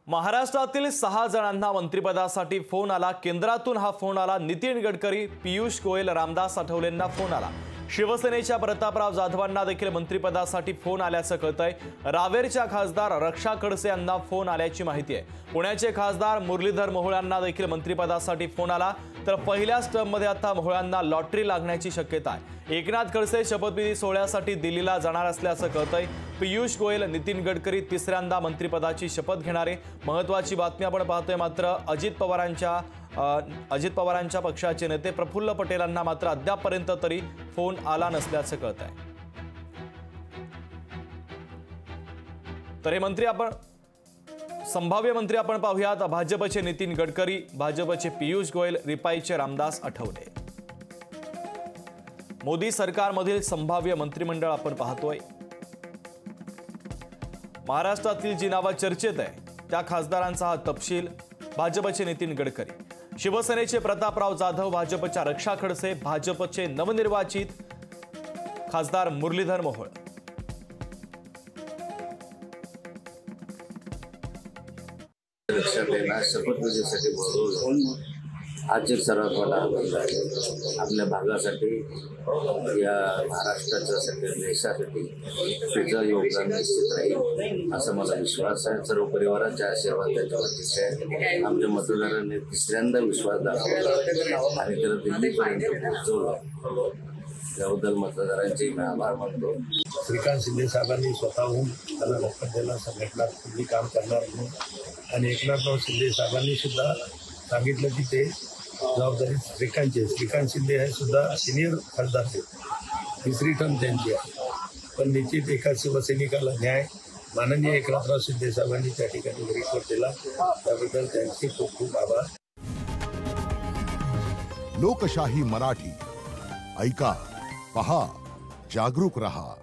महाराष्ट्रातील 6 जणांना मंत्रिपदासाठी फोन आला। केंद्रातून हा फोन आला। नितीन गडकरी, पीयूष गोयल, रामदास आठवलेंना फोन आला। शिवसेनेच्या प्रतापराव जाधवांना देखील मंत्रिपदासाठी फोन आल्याचं कळतंय। रावेरच्या खासदार रक्षा खडसे यांना फोन आल्याची माहिती आहे। पुण्याचे खासदार मुरलीधर मोहोळ यांना देखील मंत्रिपदासाठी फोन आला। तर पहिल्याच टर्ममध्ये आता मोहोळांना लॉटरी लागण्याची शक्यता आहे। एकनाथ खडसे शपथविधी सोहळ्यासाठी दिल्लीला जाणार असल्याचं कळतंय। पीयूष गोयल, नितीन गडकरी तिसऱ्यांदा मंत्रिपदाची शपथ घेणार आहे। महत्त्वाची बातमी आपण पाहतोय। मात्र अजित पवारांच्या पक्षाचे नेते प्रफुल्ल पटेलांना मात्र अद्यापपर्यंत तरी फोन आला नसल्याचं कळतंय। तर हे मंत्री संभाव्य मंत्री आपण पाहूयात। भाजपचे नितीन गडकरी, भाजपचे पीयूष गोयल, रिपाईचे रामदास आठवले। मोदी सरकारमधील संभाव्य मंत्रिमंडळ आपण पाहतोय। महाराष्ट्रातील जी नावं चर्चेत आहे त्या खासदारांचा हा तपशील। भाजपचे नितीन गडकरी, शिवसेनेचे प्रतापराव जाधव, भाजपच्या रक्षा खडसे, भाजपचे नवनिर्वाचित खासदार मुरलीधर मोहोळ। शपथविधीसाठी बोलवलं। आज एक सर्वात मोठा आनंद आहे आपल्या भागासाठी, या महाराष्ट्राच्यासाठी, देशासाठी त्याचं योगदान निश्चित राहील असं मला विश्वास आहे। सर्व परिवाराच्या आशीर्वाद त्याच्यावरतीच आहे। आमच्या मतदारांनी तिसऱ्यांदा विश्वास दाखवला आणि त्याला दिल्लीपर्यंत पोहोचवलं। त्याबद्दल मतदारांचे मी आभार मानतो। श्रीकांत शिंदे साहेबांनी स्वतःहून त्याला लवकर दिला, संघटना तुम्ही काम करणार म्हणून। आणि एकनाथराव शिंदे साहेबांनी सुद्धा सांगितलं की ते जबाबदारी श्रीकांत शिंदे हे सुद्धा सिनियर खासदार आहेत, तिसरी टर्म त्यांची आहे। पण निश्चित एका शिवसैनिकाला न्याय माननीय एकनाथराव शिंदे साहेबांनी त्या ठिकाणी रिपोर्ट दिला, त्याबद्दल त्यांचे खूप खूप आभार। लोकशाही मराठी ऐका, पहा, जागरूक रहा।